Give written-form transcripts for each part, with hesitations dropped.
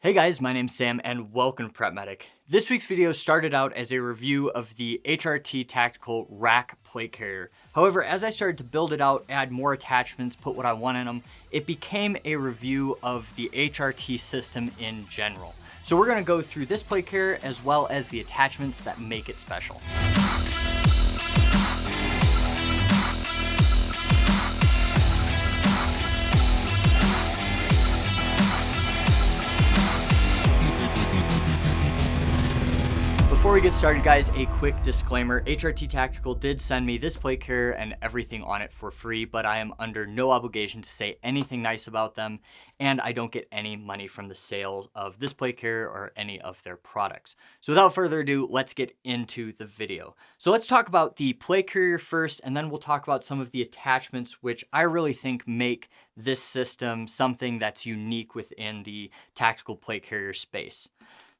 Hey guys, my name's Sam and welcome to Prep Medic. This week's video started out as a review of the HRT Tactical RAC plate carrier. However, as I started to build it out, add more attachments, put what I want in them, it became a review of the HRT system in general. So we're gonna go through this plate carrier as well as the attachments that make it special. Before we get started, guys, a quick disclaimer. HRT Tactical did send me this plate carrier and everything on it for free, but I am under no obligation to say anything nice about them, and I don't get any money from the sale of this plate carrier or any of their products. So without further ado, let's get into the video. So let's talk about the plate carrier first, and then we'll talk about some of the attachments which I really think make this system something that's unique within the tactical plate carrier space.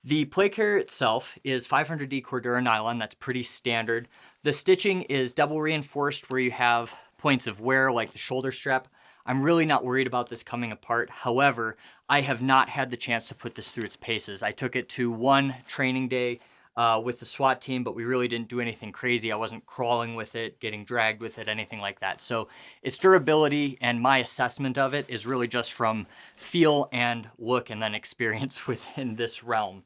The plate carrier itself is 500D Cordura nylon. That's pretty standard. The stitching is double reinforced where you have points of wear like the shoulder strap. I'm really not worried about this coming apart. However, I have not had the chance to put this through its paces. I took it to one training day with the SWAT team, but we really didn't do anything crazy. I wasn't crawling with it, getting dragged with it, anything like that. So its durability and my assessment of it is really just from feel and look and then experience within this realm.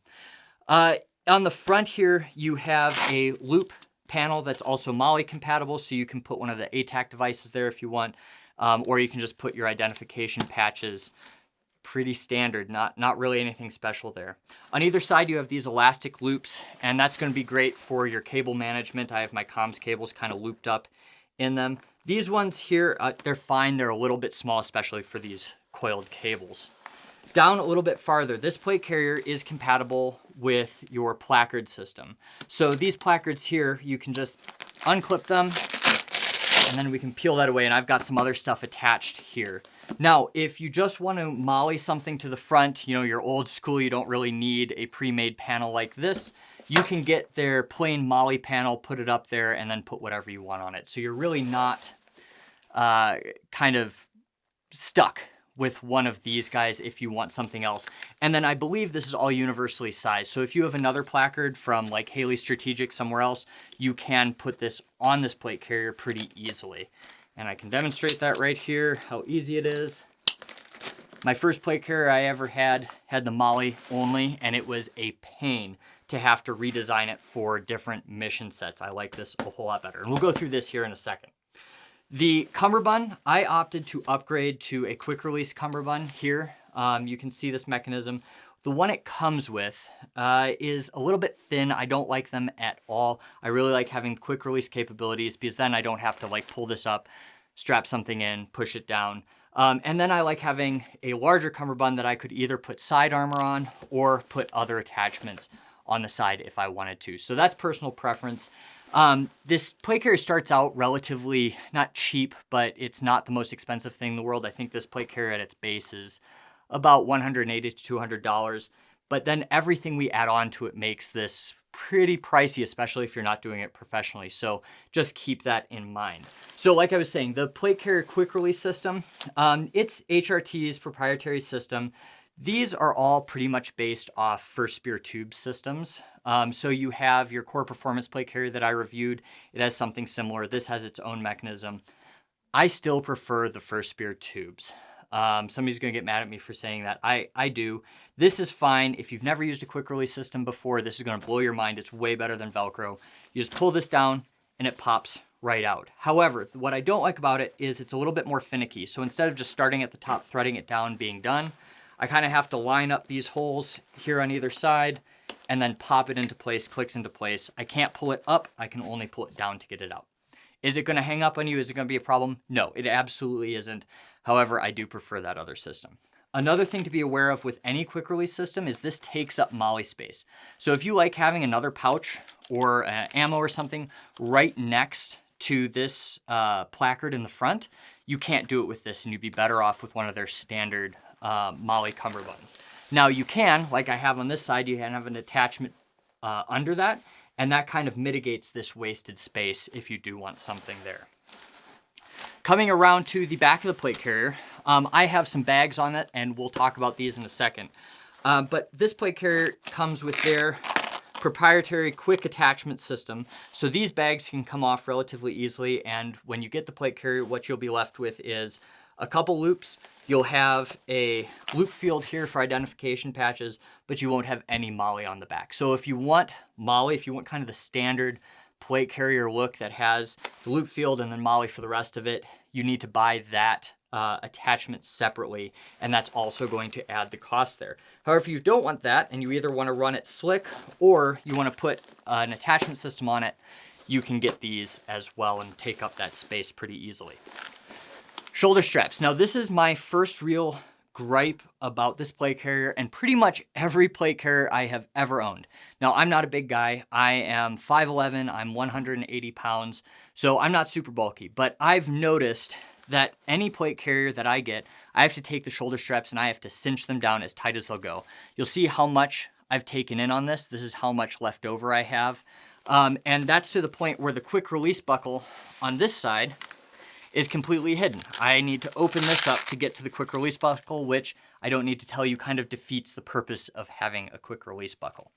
On the front here, you have a loop panel that's also MOLLE compatible, so you can put one of the ATAC devices there if you want, or you can just put your identification patches. Pretty standard, not really anything special there. On either side, you have these elastic loops, and that's going to be great for your cable management. I have my comms cables kind of looped up in them. These ones here, they're fine. They're a little bit small, especially for these coiled cables. Down a little bit farther, this plate carrier is compatible with your placard system. So these placards here, you can just unclip them, and then we can peel that away, and I've got some other stuff attached here. Now, if you just want to MOLLE something to the front, you know, you're old school, you don't really need a pre-made panel like this, you can get their plain MOLLE panel, put it up there, and then put whatever you want on it. So you're really not kind of stuck with one of these guys if you want something else. And then I believe this is all universally sized. So if you have another placard from like Haley Strategic somewhere else, you can put this on this plate carrier pretty easily. And I can demonstrate that right here, how easy it is. My first plate carrier I ever had the MOLLE only, and it was a pain to have to redesign it for different mission sets. I like this a whole lot better. And we'll go through this here in a second. The Cummerbund, I opted to upgrade to a quick release Cummerbund here. You can see this mechanism. The one it comes with is a little bit thin. I don't like them at all. I really like having quick release capabilities because then I don't have to like pull this up, strap something in, push it down. And then I like having a larger Cummerbund that I could either put side armor on or put other attachments on the side if I wanted to. So that's personal preference. This plate carrier starts out relatively, not cheap, but it's not the most expensive thing in the world. I think this plate carrier at its base is about $180 to $200, but then everything we add on to it makes this pretty pricey, especially if you're not doing it professionally. So just keep that in mind. So like I was saying, the plate carrier quick release system, it's HRT's proprietary system. These are all pretty much based off First Spear tube systems. So you have your core performance plate carrier that I reviewed. It has something similar. This has its own mechanism. I still prefer the First Spear tubes. Somebody's gonna get mad at me for saying that. I do. This is fine. If you've never used a quick release system before, this is gonna blow your mind. It's way better than Velcro. You just pull this down and it pops right out. However, what I don't like about it is it's a little bit more finicky. So instead of just starting at the top, threading it down, being done, I kind of have to line up these holes here on either side and then pop it into place, clicks into place. I can't pull it up. I can only pull it down to get it out. Is it going to hang up on you? Is it going to be a problem? No, it absolutely isn't. However, I do prefer that other system. Another thing to be aware of with any quick release system is this takes up MOLLE space. So if you like having another pouch or ammo or something right next to this placard in the front, you can't do it with this, and you'd be better off with one of their standard MOLLE Cummerbunds. Now you can, like I have on this side, you can have an attachment under that, and that kind of mitigates this wasted space if you do want something there. Coming around to the back of the plate carrier, I have some bags on it, and we'll talk about these in a second. But this plate carrier comes with their proprietary quick attachment system. So these bags can come off relatively easily, and when you get the plate carrier, what you'll be left with is a couple loops. You'll have a loop field here for identification patches, but you won't have any MOLLE on the back. So if you want MOLLE, if you want kind of the standard plate carrier look that has the loop field and then MOLLE for the rest of it, you need to buy that attachment separately, and that's also going to add the cost there. However, if you don't want that and you either want to run it slick or you want to put an attachment system on it, you can get these as well and take up that space pretty easily. Shoulder straps. Now this is my first real gripe about this plate carrier and pretty much every plate carrier I have ever owned. Now I'm not a big guy. I am 5'11", I'm 180 pounds, so I'm not super bulky, but I've noticed that any plate carrier that I get, I have to take the shoulder straps and I have to cinch them down as tight as they'll go. You'll see how much I've taken in on this. This is how much left over I have. And that's to the point where the quick release buckle on this side is completely hidden. I need to open this up to get to the quick release buckle, which I don't need to tell you kind of defeats the purpose of having a quick release buckle.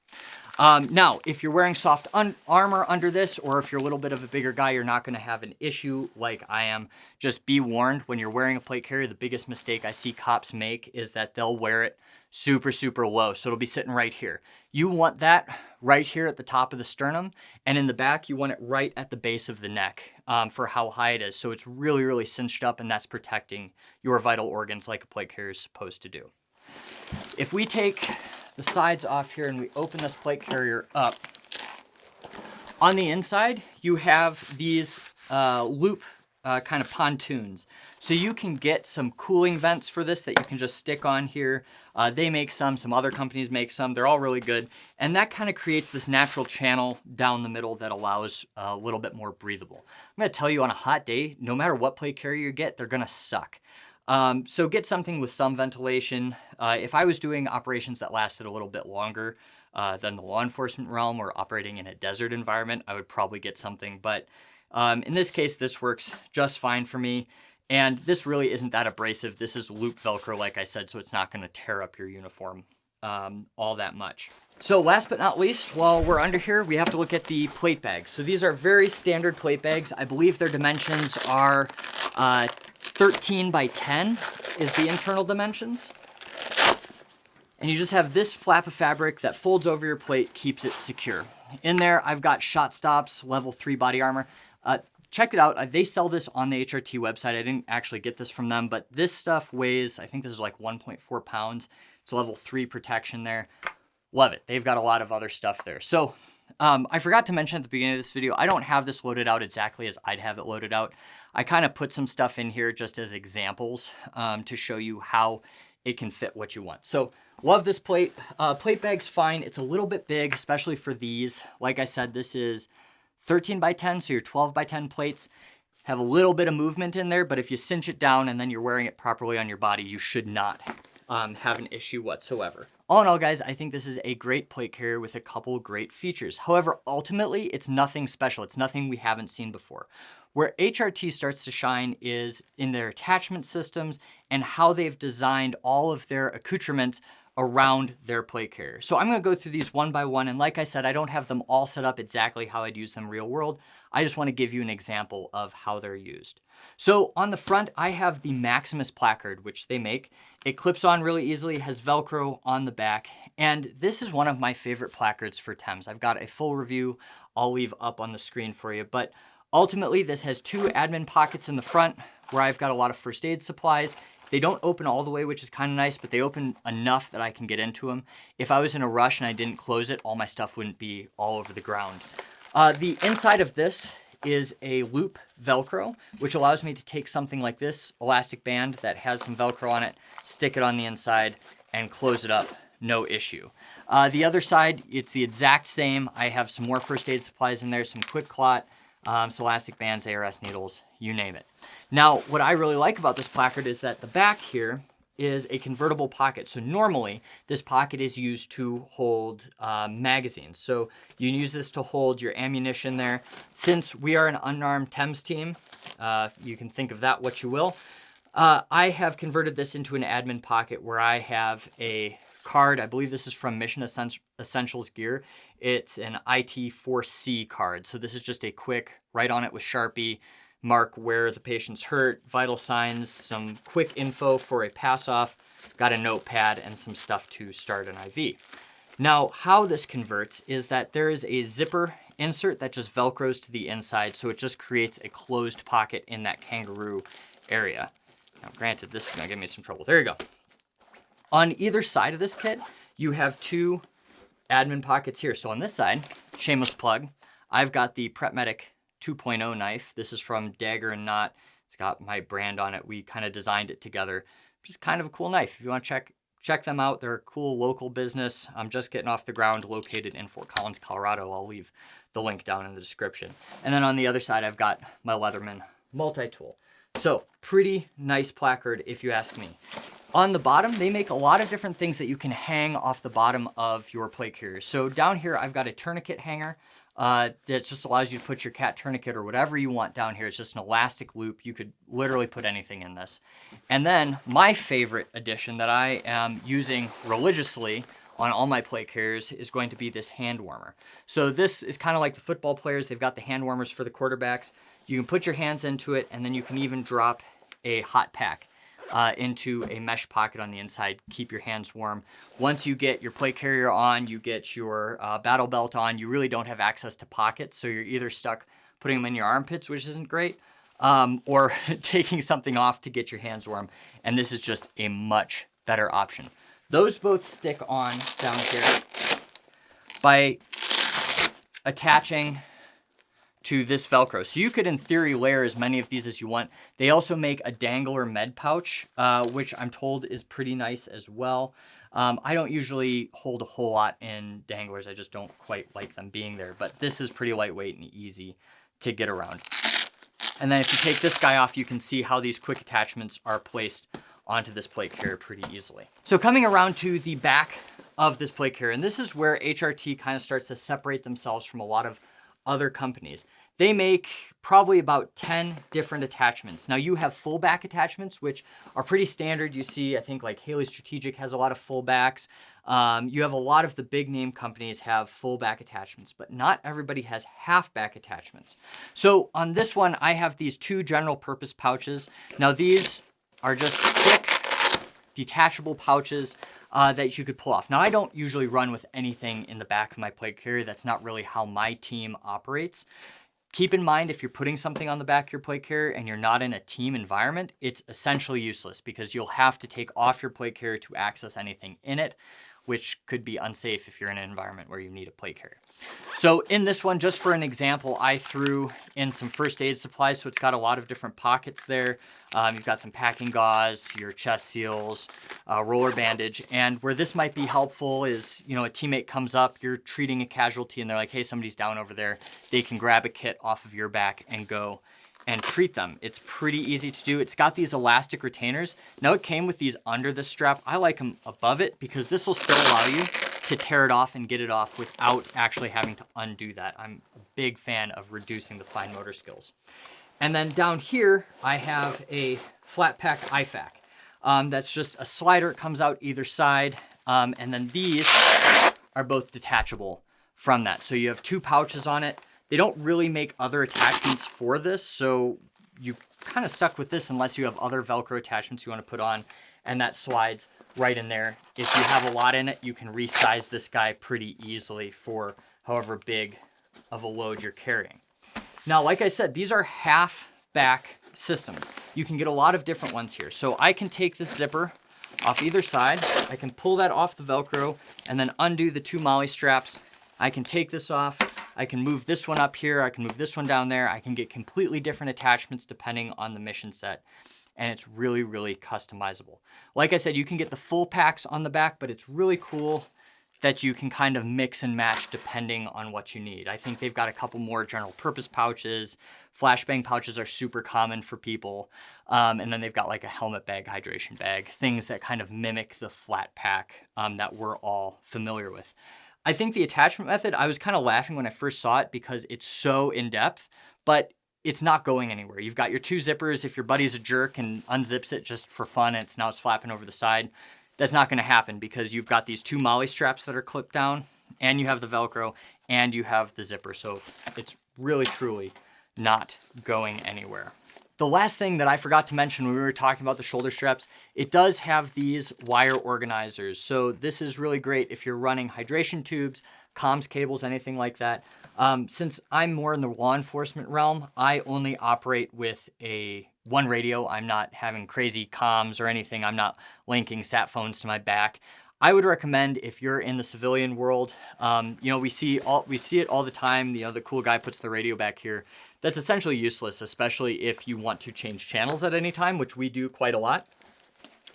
Now, if you're wearing soft armor under this, or if you're a little bit of a bigger guy, you're not gonna have an issue like I am. Just be warned, when you're wearing a plate carrier, the biggest mistake I see cops make is that they'll wear it super, super low. So it'll be sitting right here. You want that right here at the top of the sternum, and in the back, you want it right at the base of the neck for how high it is. So it's really, really cinched up, and that's protecting your vital organs like a plate carrier is supposed to do. If we take the sides off here and we open this plate carrier up, on the inside, you have these loop kind of pontoons. So you can get some cooling vents for this that you can just stick on here. They make some other companies make some. They're all really good. And that kind of creates this natural channel down the middle that allows a little bit more breathable. I'm gonna tell you, on a hot day, no matter what plate carrier you get, they're gonna suck. So get something with some ventilation. If I was doing operations that lasted a little bit longer than the law enforcement realm or operating in a desert environment, I would probably get something. But in this case, this works just fine for me. And this really isn't that abrasive. This is loop Velcro, like I said, so it's not gonna tear up your uniform all that much. So last but not least, while we're under here, we have to look at the plate bags. So these are very standard plate bags. I believe their dimensions are 13 by 10 is the internal dimensions. And you just have this flap of fabric that folds over your plate, keeps it secure. In there, I've got shot stops, level 3 body armor. Check it out. They sell this on the HRT website. I didn't actually get this from them, but this stuff weighs, I think this is like 1.4 pounds. It's level 3 protection there. Love it. They've got a lot of other stuff there. So I forgot to mention at the beginning of this video, I don't have this loaded out exactly as I'd have it loaded out. I kind of put some stuff in here just as examples to show you how it can fit what you want. So love this plate. Plate bag's fine. It's a little bit big, especially for these. Like I said, this is 13 by 10, so your 12 by 10 plates have a little bit of movement in there, but if you cinch it down and then you're wearing it properly on your body, you should not have an issue whatsoever. All in all, guys, I think this is a great plate carrier with a couple great features. However, ultimately, it's nothing special. It's nothing we haven't seen before. Where HRT starts to shine is in their attachment systems and how they've designed all of their accoutrements around their plate carrier. So I'm gonna go through these one by one, and like I said, I don't have them all set up exactly how I'd use them real world. I just wanna give you an example of how they're used. So on the front, I have the Maximus placard, which they make. It clips on really easily, has Velcro on the back, and this is one of my favorite placards for Thames. I've got a full review I'll leave up on the screen for you, but ultimately this has 2 admin pockets in the front where I've got a lot of first aid supplies. They don't open all the way, which is kind of nice, but they open enough that I can get into them. If I was in a rush and I didn't close it, all my stuff wouldn't be all over the ground. The inside of this is a loop Velcro, which allows me to take something like this elastic band that has some Velcro on it, stick it on the inside, and close it up, no issue. The other side, it's the exact same. I have some more first aid supplies in there, some quick clot, some elastic bands, ARS needles, you name it. Now, what I really like about this placard is that the back here is a convertible pocket. So normally, this pocket is used to hold magazines. So you can use this to hold your ammunition there. Since we are an unarmed Thames team, you can think of that what you will. I have converted this into an admin pocket where I have a card. I believe this is from Mission Essentials Gear. It's an IT4C card. So this is just a quick, write on it with Sharpie, mark where the patient's hurt, vital signs, some quick info for a pass-off, got a notepad, and some stuff to start an IV. Now, how this converts is that there is a zipper insert that just Velcros to the inside, so it just creates a closed pocket in that kangaroo area. Now, granted, this is gonna give me some trouble. There you go. On either side of this kit, you have two admin pockets here. So on this side, shameless plug, I've got the Prep Medic 2.0 knife. This is from Dagger and Knot. It's got my brand on it. We kind of designed it together. Just kind of a cool knife. If you want to check them out, they're a cool local business. I'm just getting off the ground, located in Fort Collins, Colorado. I'll leave the link down in the description. And then on the other side, I've got my Leatherman multi-tool. So pretty nice placard, if you ask me. On the bottom, they make a lot of different things that you can hang off the bottom of your plate carrier. So down here, I've got a tourniquet hanger that just allows you to put your cat tourniquet or whatever you want down here. It's just an elastic loop. You could literally put anything in this. And then my favorite addition that I am using religiously on all my plate carriers is going to be this hand warmer. So this is kind of like the football players. They've got the hand warmers for the quarterbacks. You can put your hands into it, and then you can even drop a hot pack into a mesh pocket on the inside, keep your hands warm. Once you get your plate carrier on, you get your battle belt on, you really don't have access to pockets, so you're either stuck putting them in your armpits, which isn't great, or taking something off to get your hands warm, and this is just a much better option. Those both stick on down here by attaching to this Velcro. So you could, in theory, layer as many of these as you want. They also make a dangler med pouch, which I'm told is pretty nice as well. I don't usually hold a whole lot in danglers. I just don't quite like them being there, but this is pretty lightweight and easy to get around. And then if you take this guy off, you can see how these quick attachments are placed onto this plate carrier pretty easily. So coming around to the back of this plate carrier, and this is where HRT kind of starts to separate themselves from a lot of other companies. They make probably about 10 different attachments. Now you have full back attachments, which are pretty standard. You see, I think like Haley Strategic has a lot of full backs. You have a lot of the big name companies have full back attachments, but not everybody has half back attachments. So on this one, I have these two general purpose pouches. Now these are just quick detachable pouches that you could pull off. Now, I don't usually run with anything in the back of my plate carrier. That's not really how my team operates. Keep in mind, if you're putting something on the back of your plate carrier and you're not in a team environment, it's essentially useless because you'll have to take off your plate carrier to access anything in it, which could be unsafe if you're in an environment where you need a plate carrier. So in this one, just for an example, I threw in some first aid supplies. So it's got a lot of different pockets there. You've got some packing gauze, your chest seals, roller bandage. And where this might be helpful is, you know, a teammate comes up, you're treating a casualty and they're like, hey, somebody's down over there. They can grab a kit off of your back and go and treat them. It's pretty easy to do. It's got these elastic retainers. Now it came with these under the strap. I like them above it because this will still allow you to tear it off and get it off without actually having to undo that. I'm a big fan of reducing the fine motor skills. And then down here, I have a flat pack IFAK. That's just a slider. It comes out either side. And then these are both detachable from that. So you have two pouches on it. They don't really make other attachments for this, so you kind of stuck with this unless you have other Velcro attachments you want to put on, and that slides right in there. If you have a lot in it, you can resize this guy pretty easily for however big of a load you're carrying. Now, like I said, these are half back systems. You can get a lot of different ones here. So I can take this zipper off either side. I can pull that off the Velcro and then undo the two MOLLE straps. I can take this off. I can move this one up here. I can move this one down there. I can get completely different attachments depending on the mission set. And it's really, really customizable. Like I said, you can get the full packs on the back, but it's really cool that you can kind of mix and match depending on what you need. I think they've got a couple more general purpose pouches. Flashbang pouches are super common for people. And then they've got like a helmet bag, hydration bag, things that kind of mimic the flat pack that we're all familiar with. I think the attachment method, I was kind of laughing when I first saw it because it's so in-depth, but it's not going anywhere. You've got your two zippers. If your buddy's a jerk and unzips it just for fun, and now it's flapping over the side, that's not gonna happen because you've got these two MOLLE straps that are clipped down, and you have the Velcro, and you have the zipper. So it's really, truly not going anywhere. The last thing that I forgot to mention when we were talking about the shoulder straps, it does have these wire organizers. So this is really great if you're running hydration tubes, comms cables, anything like that. Since I'm more in the law enforcement realm, I only operate with one radio. I'm not having crazy comms or anything. I'm not linking sat phones to my back. I would recommend if you're in the civilian world, you know, we see it all the time. You know, the cool guy puts the radio back here. That's essentially useless, especially if you want to change channels at any time, which we do quite a lot.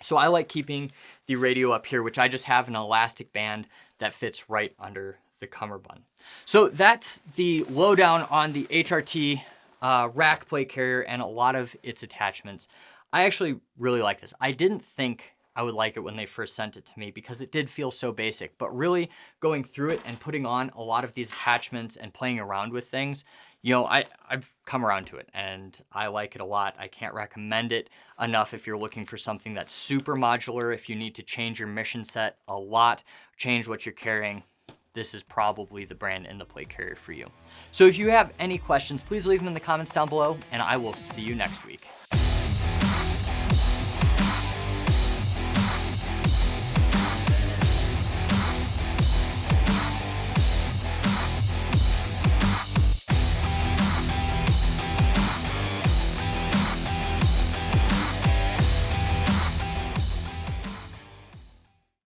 So I like keeping the radio up here, which I just have an elastic band that fits right under the cummerbund. So that's the lowdown on the HRT RAC plate carrier and a lot of its attachments. I actually really like this. I didn't think I would like it when they first sent it to me because it did feel so basic, but really going through it and putting on a lot of these attachments and playing around with things, you know, I've come around to it and I like it a lot. I can't recommend it enough if you're looking for something that's super modular, if you need to change your mission set a lot, change what you're carrying. This is probably the brand and the plate carrier for you. So if you have any questions, please leave them in the comments down below and I will see you next week.